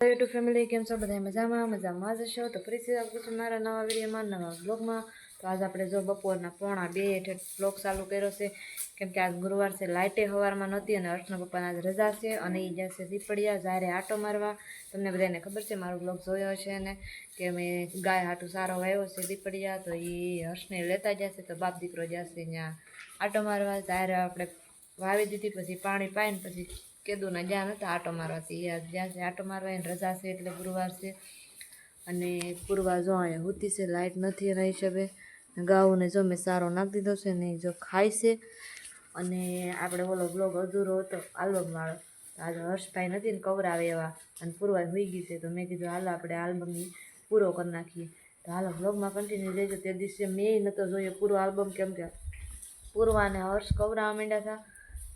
YouTube family કેમ છો? બધા મજામાં જ હશો. તો ફરીથી આપું છું મારા નવા વિડીયોમાં, નવા બ્લોગમાં. તો આજ આપણે જો બપોરના 1:30 હેઠળ બ્લોગ ચાલુ કર્યો છે, કેમ કે આજ ગુરુવાર છે. લાઇટે સવારમાં નહોતી અને હર્ષના પપ્પાને આજ રજા છે અને એ જશે દીપડિયા જારે આટો મારવા. તમને બધાને ખબર છે, મારો બ્લોગ જોયો છે ને કે મેં ગાય હાટું સારો વાવ્યો છે દીપડિયા, તો એ હર્ષને લેતા જશે. તો બાપ દીકરો જશે ત્યાં આટો મારવા. જારે આપણે વાવી દીધી, પછી પાણી પાઈને પછી કેદુના જ્યાં નહોતા આટો મારવાથી જ્યાં છે આટો મારવા. એને રજા છે એટલે ગુરુવાર છે. અને પૂરવા જો અહીંયા હુતી છે, લાઇટ નથી એના હિસાબે. ગાઉને જો મેં સારો નાખી દીધો છે ને જો ખાય છે. અને આપણે ઓલો બ્લોગ અધૂરો હતો આલ્બમવાળો, આજે હર્ષભાઈ નથી ને કવરાવે એવા અને પૂરવા હોઈ ગઈ છે. તો મેં કીધું હાલો આપણે આલ્બમ પૂરો કરી નાખીએ. તો હાલો બ્લોગમાં કન્ટિન્યુ લેજો. તે દિવસે મેં નહોતો જોયો પૂરો આલ્બમ, કેમ કે પૂરવા અને હર્ષ કવરાવા માંડ્યા હતા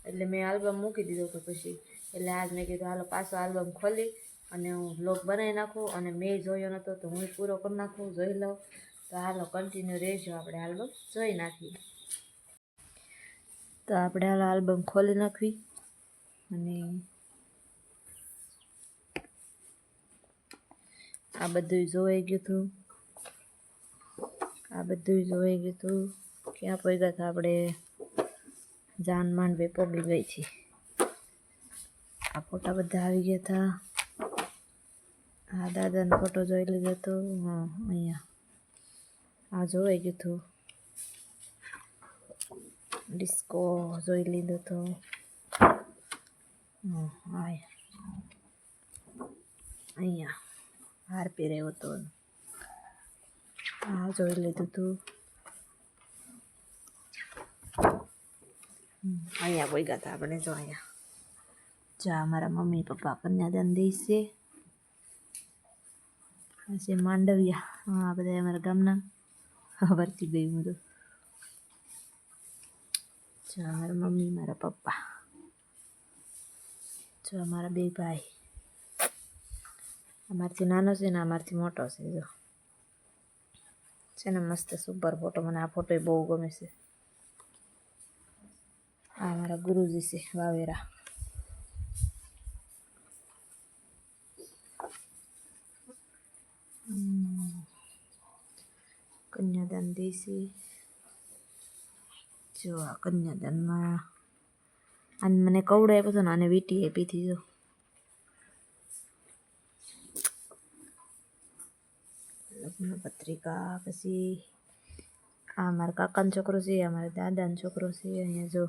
એટલે મેં આલ્બમ મૂકી દીધો હતો. પછી એટલે આજ મેં કીધું હાલો પાછો આલ્બમ ખોલી અને હું બ્લોગ બનાવી નાખું. અને મેં જોયો નહોતો તો હું પૂરો કરી નાખું, જોઈ લઉં. તો હાલો કન્ટિન્યુ રહેજો, આપણે આલ્બમ જોઈ નાખીએ. તો આપણે હાલો આલ્બમ ખોલી નાખવી. અને આ બધું જોવાઈ ગયું હતું, ક્યાં પગ્યા હતા આપણે? જાન માંડવે પગી ગઈ છે. આ ફોટા બધા આવી ગયા હતા. આ દાદાનો ફોટો જોઈ લીધો હતો. હા, અહીંયા આ જોવાઈ ગયું હતું. ડિસ્કો જોઈ લીધો હતો. હા, અહીંયા હાર પહેરાયો હતો. આ જોઈ લીધું હતું. અહીંયા કોઈ ગયા હતા આપણે. જો અહીંયા જા મારા મમ્મી પપ્પા કન્યાદાન દેશે. પછી માંડવિયા, હા બધા અમારા ગામના વર્તી ગઈ હું તો. જો મારા મમ્મી, મારા પપ્પા, જો અમારા બે ભાઈ. અમારથી નાનો છે ને અમારથી મોટો છે. જો છે ને મસ્ત સુપર ફોટો. મને આ ફોટો બહુ ગમે છે. આ મારા ગુરુજી છે વાવેરા. કન્યાદાન દેશે. જો આ કન્યાદાનમાં આને મને કવડો આપ્યો હતો ને આને વીટી આપી હતી. જો લગ્ન પત્રિકા. પછી આ મારા કાકાનો છોકરો છે, અમારા દાદાનો છોકરો છે. અહીંયા જો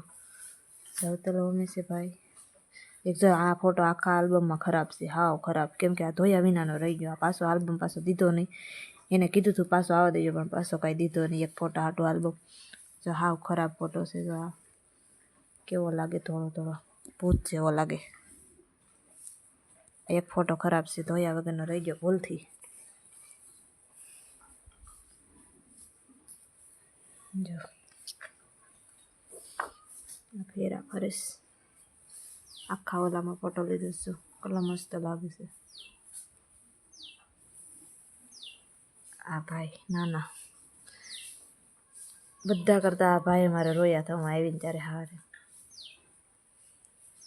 સૌતલ ઉમે છે ભાઈ. એક જો આ ફોટો આખા આલ્બમમાં ખરાબ છે, હાવ ખરાબ. કેમ કે આ ધોયા વિનાનો રહી ગયો. આ પાછો આલ્બમ પાછો દીધો નહીં. એને કીધું હતું પાછો આવવા દેજો, પણ પાછો કાંઈ દીધો નહીં. એક ફોટો હાટો આલ્બમ જો હાવ ખરાબ ફોટો છે. જો આ કેવો લાગે, થોડો થોડો ભૂત જેવો લાગે. એક ફોટો ખરાબ છે, ધોયા વગરનો રહી ગયો ભૂલથી. જો ફેરા ફરેશ આખા ઓલામાં ફોટો લીધો છે. કેટલો મસ્ત લાગે છે. આ ભાઈ નાના, બધા કરતા આ ભાઈ મારે રોયા હતા હું આવીને ત્યારે. હારે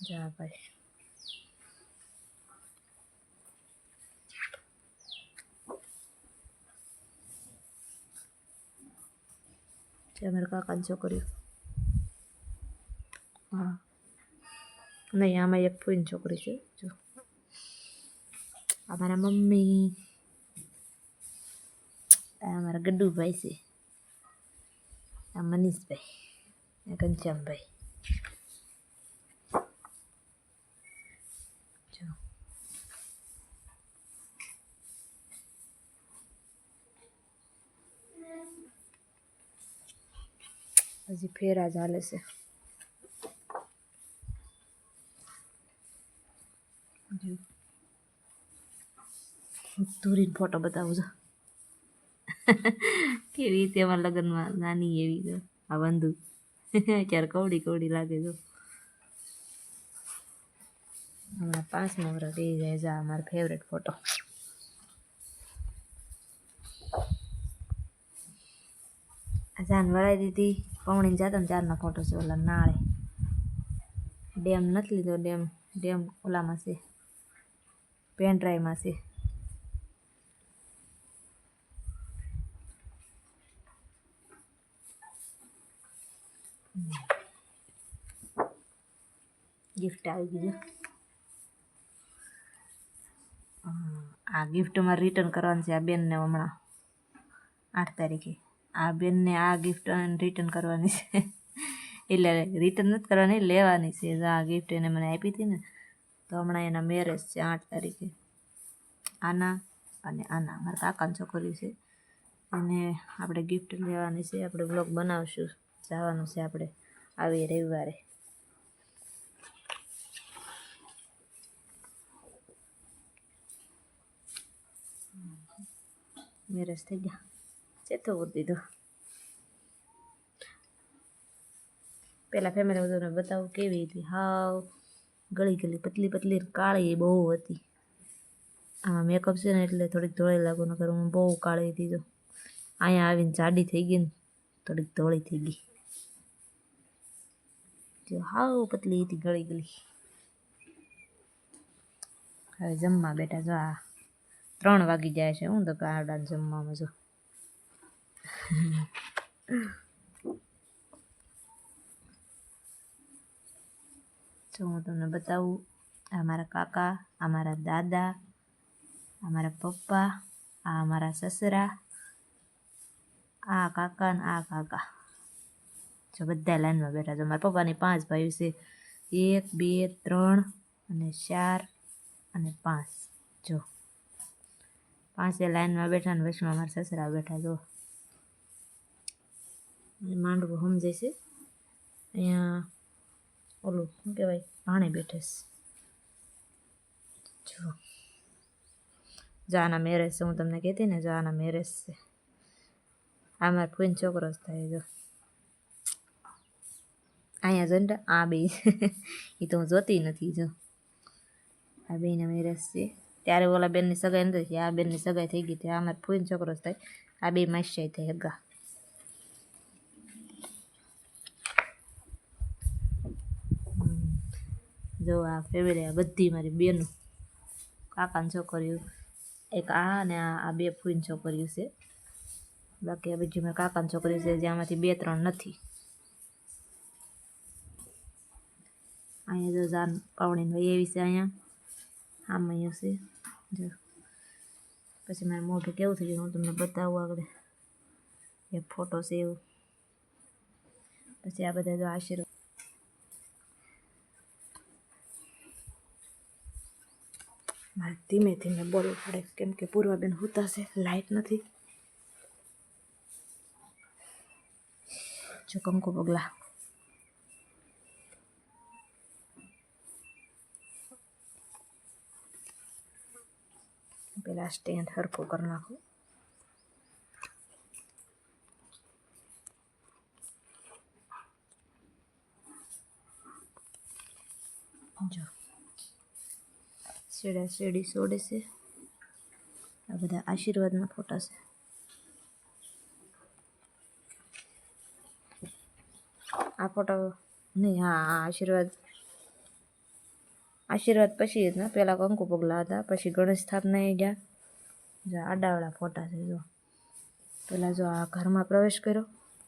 જા ભાઈ. અમારા કાકાની છોકરીઓ. હા નહીં, આમાં એક ફૂઈની છોકરી છે. જો અમારા મમ્મી, આ અમારા ગડ્ડુભાઈ છે, આ મનીષભાઈ, આ ઘનશ્યામભાઈ. જો હજી ફેરા ચાલે છે. ધૂરીને ફોટો બતાવું છું કેવી રીતે અમારા લગ્નમાં નાની એવી. તો આ બંધુ અત્યારે કવડી કવડી લાગે. જો હમણાં 5મો વર્ષ એ જાય. જા મારો ફેવરેટ ફોટો. જાન વળાવી દીધી. પૌણીને જતા ને ચારનો ફોટો છે. ઓલા નાળે ડેમ નથી લીધો. ડેમ ઓલામાં છે પેન ડ્રાઈવમાં છે. ગિફ્ટ આવી ગયું. આ ગિફ્ટ મારે રિટર્ન કરવાનું છે આ બેનને હમણાં 8 તારીખે. આ બેનને આ ગિફ્ટ રિટર્ન કરવાની છે. એટલે રિટર્ન નથી કરવાની, લેવાની છે. આ ગિફ્ટ એને મને આપી હતી ને, તો હમણાં એના મેરેજ છે 8 તારીખે. આના અને આના મારા કાકાની છોકરી છે, એને આપણે ગિફ્ટ લેવાની છે. આપણે બ્લોગ બનાવશું, જવાનું છે આપણે આવી રવિવારે. મેરેજ થઈ ગયા, ચેતો કરી દીધો. પહેલાં ફેમિલી બધાને બતાવું કેવી હતી. હાવ ગળી ગળી પતલી પતલી કાળી બહુ હતી. આમાં મેકઅપ છે ને એટલે થોડીક ધોળી લાગુ, નકર હું બહુ કાળી હતી. તો અહીંયા આવીને જાડી થઈ ગઈ ને થોડીક ધોળી થઈ ગઈ. જો હાવ પતલી હતી, ગળી ગળી. હવે જમવા બેઠા. જો આ 3 વાગી જાય છે. હું તો ગાડાને જમવામાં જો હું તમને બતાવું. આ મારા કાકા, આ મારા દાદા, આ મારા પપ્પા, આ મારા સસરા, આ કાકા ને આ કાકા. જો બધા લાઈનમાં બેઠા છે. મારા પપ્પાની 5 ભાઈઓ છે. 1 2 3 અને 4 અને 5. જો 5 લાઈનમાં બેઠા ને વચમાં મારા સસરા બેઠા. જો માંડવું સમજે છે. અહીંયા ઓલું શું કહેવાય, ભાણે બેઠે છે. જો આના મેરેજ છે. હું તમને કહેતી ને, જો આના મેરેજ છે. આ મારા ફોઈનો છોકરો જ થાય. જો અહીંયા જંડા આ બે એ તો હું જોતી નથી. જો આ બેના મેરેજ છે. ત્યારે ઓલા બેનની સગાઈ નથી થઈ, આ બેનની સગાઈ થઈ ગઈ. આ મારા ફોઈનો છોકરો જ થાય. આ બે માસ્યાઈ થાય હગા. જો આ ફેમિલી, આ બધી મારી બેનો, કાકાની છોકરીઓ, એક આ ને આ 2 ફોઈની છોકરીઓ છે. બાકી આ બધી મારા કાકાની છોકરીઓ છે, જેમાંથી 2-3 નથી. અહીંયા જો જાન પાવણીને વહી આવી છે. અહીંયા આમાં છે. જો પછી મારું મોઢું કેવું થઈ ગયું હું તમને બતાવું આગળ. એક ફોટો છે એવું. પછી આ બધા જો આશીર્વાદ. મારે ધીમે ધીમે બોલવું પડે, કેમ કે પૂર્વાબેન સૂતા છે, લાઇટ નથી. જો કંકુ પગલા. પેલા સ્ટેન્ડ હરખું કરી નાખું. જો શેડી સોડે છે. આ બધા આશીર્વાદના ફોટા છે. આ ફોટો નહીં, હા આશીર્વાદ પછી જ ને. પહેલાં કંકુ પગલા હતા, પછી ગણેશ સ્થાપના એ ગયા. જો આડાવાળા ફોટા છે. જો પહેલાં જો આ ઘરમાં પ્રવેશ કર્યો,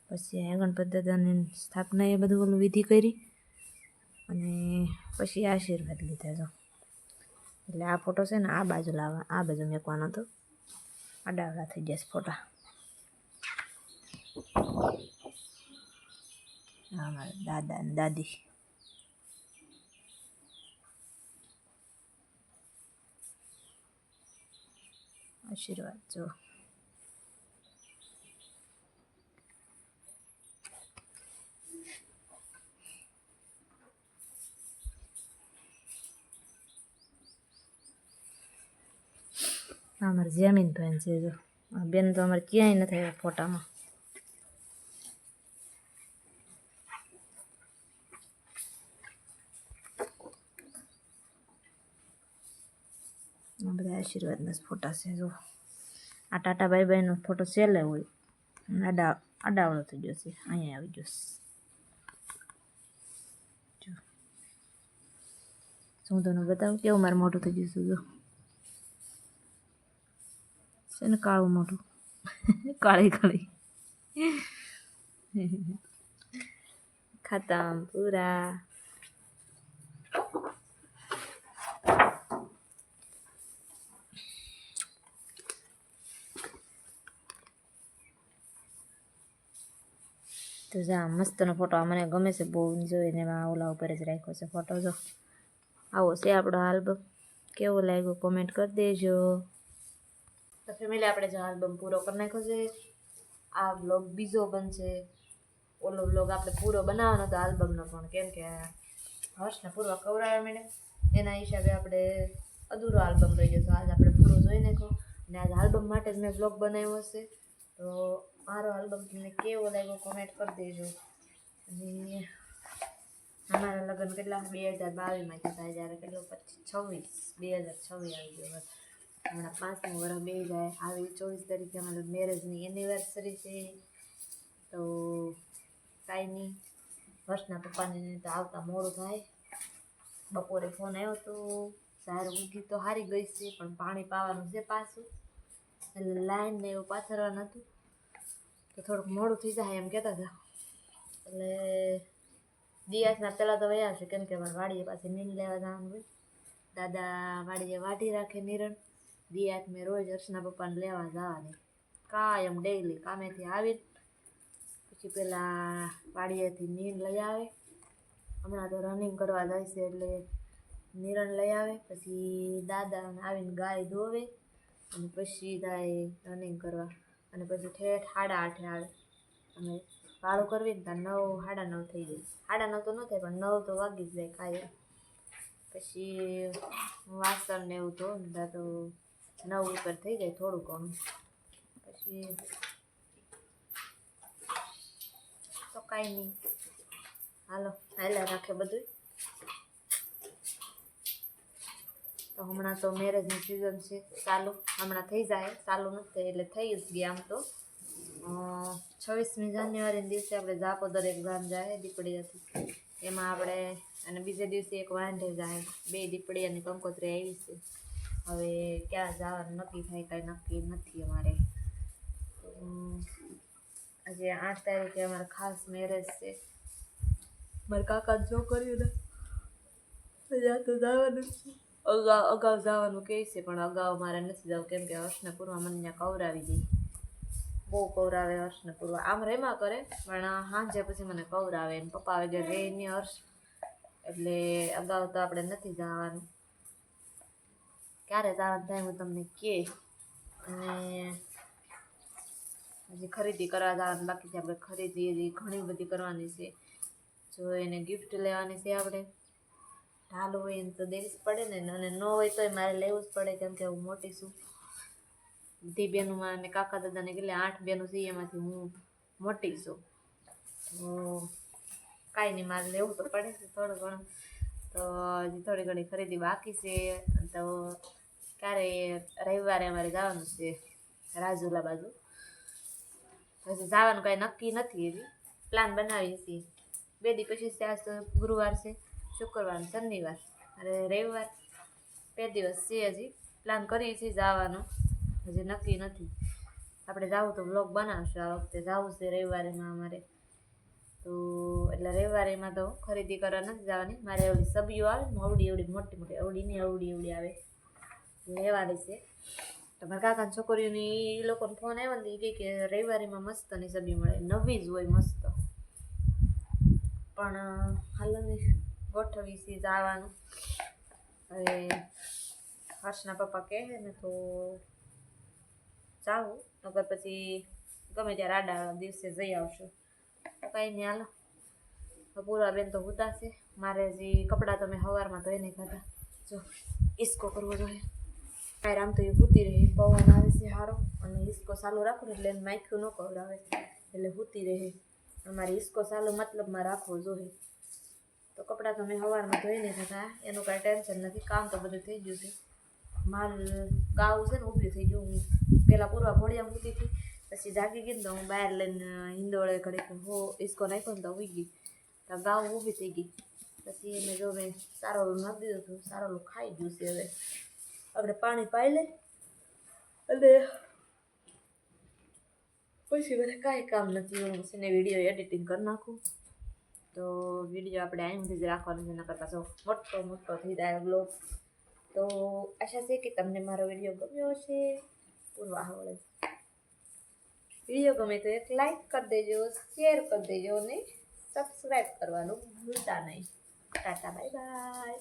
પછી આ ગણપતિ દાદાની સ્થાપના એ બધું ઓલું વિધિ કરી, અને પછી આશીર્વાદ લીધા. જો એટલે આ ફોટો છે ને આ બાજુ લાવવા, આ બાજુ મેકવાનો હતો. આડાવાળા થઈ ગયા છે ફોટા. હા મારા દાદા ને દાદી. આશીર્વાદ જો અમારે જમીનભાઈ છે. જો બેન તો અમારે ક્યાંય નથી આવ્યા ફોટામાં. આ બધા આશીર્વાદના ફોટા છે. જો આ ટાટા બાઈનો ફોટો છેલ્લે હોય, આડાવડો થઈ ગયો છે. અહીંયા આવી ગયો. જો હું તમને બતાવું કેવું મારું મોટું થઈ ગયું છે. જો છે ને કાળું મોઢું કાળી કાળી ખતમ પૂરા. તો જા મસ્તનો ફોટો આ મને ગમે છે બહુ જોઈને એમાં ઓલા ઉપર જ રાખ્યો છે ફોટો. જો આવો છે આપણો આલ્બમ. કેવો લાગ્યો કોમેન્ટ કરી દેજો. તો ફેમિલી આપણે જો આલ્બમ પૂરો કરી નાખ્યો છે. આ બ્લોગ બીજો બનશે. ઓલો બ્લોગ આપણે પૂરો બનાવવાનો હતો આલ્બમનો પણ કેમ કે હર્ષને પૂરો કવરાવ્યા મેળે એના હિસાબે આપણે અધૂરો આલ્બમ રહી ગયો. તો આજ આપણે પૂરો જોઈ નાખ્યો અને આજ આલ્બમ માટે જ મેં બ્લોગ બનાવ્યો હશે. તો મારો આલ્બમ તમને કેવો લાગ્યો કોમેન્ટ કરી દેજો. અને અમારા લગ્ન કેટલા 2022માં થયા જ્યારે કેટલો 2026 આવી ગયો. હમણાં 5મું વર્ષ બે જાય. આવી 24 તારીખે અમારા મેરેજની એનિવર્સરી છે. તો કાંઈ નહીં, વર્ષના પપ્પાને તો આવતા મોડું થાય. બપોરે ફોન આવ્યો તો સાર ઊંઘી તો હારી ગઈ છે પણ પાણી પાવાનું છે પાછું, એટલે લાઈન ને એવું પાથરવાનું હતું તો થોડુંક મોડું થઈ જાય એમ કહેતા હતા. એટલે દિયાસના પહેલાં તો વયા આવશે કેમ કે અમારે વાડીએ પાસે નીંદ લેવા જવાનું હોય. દાદા વાડીએ વાઢી રાખે નિરણ. દિયાસ મેં રોજ હર્ષના પપ્પાને લેવા જવાની કાયમ ડેઈલી કામેથી આવી પછી પેલા વાડીએથી નીંદ લઈ આવે. હમણાં તો રનિંગ કરવા જાય છે એટલે નિરણ લઈ આવે. પછી દાદા આવીને ગાય ધોવે અને પછી જાય રનિંગ કરવા અને પછી ઠેઠ 8:30 આવે. અને વાળું કરવી ને ત્યાં 9, 9:30 થઈ જાય. 9:30 તો ન થાય પણ 9 તો વાગી જ જાય કાંઈ. પછી વાસણ ને એવું ધોને ત્યાં તો 9 ઉપર થઈ જાય થોડું ઘણું. પછી તો કાંઈ નહીં, હાલા રાખે બધું. તો હમણાં તો મેરેજની સિઝન છે ચાલુ, હમણાં થઈ જાય, ચાલુ નથી એટલે થઈ જ ગયા. આમ તો 26મી જાન્યુઆરીના દિવસે આપણે જાપોદર એક ગામ જાય દીપડીયાથી, એમાં આપણે અને બીજે દિવસે એક વાંઢે જાય. 2 દીપડીયાની કંકોત્રી આવી છે. હવે ક્યાં જવાનું નક્કી થાય કાંઈ નક્કી નથી અમારે. આજે 8 તારીખે અમારે ખાસ મેરેજ છે મારા કાકા છોકરીઓને. ત્યાં તો જવાનું છે. અગાઉ જવાનું કહે છે પણ અગાઉ મારે નથી જવું કેમ કે હર્ષને પૂર્વા મને ત્યાં કવરાવી દે. બહુ કવરાવે હર્ષને પૂર્વા. આમ રેમાં કરે પણ સાંજે પછી મને કવરાવે. એને પપ્પા વગર રહે નહીં હર્ષ, એટલે અગાઉ તો આપણે નથી જવાનું. ક્યારે જવાનું થાય હું તમને કહે. અને હજી ખરીદી કરવા જવાનું બાકી છે. આપણે ખરીદી હજી ઘણી બધી કરવાની છે. જો એને ગિફ્ટ લેવાની છે આપણે. ઢાલ હોય એને તો દેવી જ પડે ને, અને ન હોય તોય મારે લેવું જ પડે કેમ કે હું મોટી છું. બધી બહેનોમાં અને કાકા દાદાને કેટલી 8 બહેનો છે એમાંથી હું મોટી છું. તો કાંઈ નહીં, મારે લેવું તો પડે છે થોડું ઘણું. તો હજી થોડી ઘણી ખરીદી બાકી છે. તો ક્યારે રવિવારે અમારે જવાનું છે રાજુલા બાજુ. હજી જવાનું કાંઈ નક્કી નથી, એવી પ્લાન બનાવીએ છીએ. 2 દી પછી ત્યાં તો ગુરુવાર છે, શુક્રવાર શનિવાર અને રવિવાર 2 દિવસ છે. હજી પ્લાન કરીએ છીએ જવાનું, હજી નક્કી નથી. આપણે જવું તો વ્લોગ બનાવશું. આ વખતે જવું છે રવિવારેમાં અમારે. તો એટલે રવિવારેમાં તો ખરીદી કરવા નથી જવાની. મારે ઓલી સબીઓ આવે ને અવડી મોટી મોટી અવડી આવે લેવાની છે. તો મારા કાકાની છોકરીઓની એ લોકોને ફોન આવ્યો ને એ કહે કે રવિવારીમાં મસ્તની સબી મળે, નવી જ હોય મસ્ત. પણ હાલ ગોઠવી છે જવાનું. હવે હર્ષના પપ્પા કહે ને તો જાવું, નકર પછી ગમે ત્યારે આડા દિવસે જઈ આવશું. તો કાંઈ નહીં, હાલો પૂરા બેન તો ઉતારશે. મારે હજી કપડાં તો મેં સવારમાં ધોઈ નહીં ખાધા. જો ઈસકો કરવો જોઈએ કાંઈ આમ તો એ હૂતી રહે. પવન આવે છે સારો અને ઈસકો ચાલુ રાખું એટલે એને માથું ન કવરાવે એટલે હૂતી રહે. અમારે ઈસકો ચાલુ મતલબમાં રાખવો જોઈએ. તો કપડાં તો મેં સવારમાં ધોઈ નહીં ખાધા, એનું કાંઈ ટેન્શન નથી. કામ તો બધું થઈ ગયું છે. માલ ગાવું છે ને ઊભી થઈ ગયું. હું પહેલાં પૂરવા ઘોડિયામાં ઊતી હતી, પછી જાગી ગઈ ને તો હું બહાર લઈને હિંદોળે ઘડીક ઈસકો નાખ્યો ને તો ઉઈ ગઈ. તો ગાવ ઊભી થઈ ગઈ. પછી એને જો મેં સારોલું નાખી દીધું હતું. સારોલું ખાઈ ગયું છે. હવે આપણે પાણી પાઈ લઈ અને પછી મને કાંઈ કામ નથી હું છે ને વિડીયો એડિટિંગ કરી નાખું તો વિડીયો આપણે અહીં સુધી જ રાખવાનો છે, નકર પાછો મોટો થઈ જાય બ્લોગ. તો આશા છે કે તમને મારો વિડીયો ગમ્યો હશે. પૂરવા આવડે વિડીયો ગમે તો એક લાઈક કરી દેજો, શેર કરી દેજો અને સબસ્ક્રાઈબ કરવાનું ભૂલતા નહીં. Tata bye bye.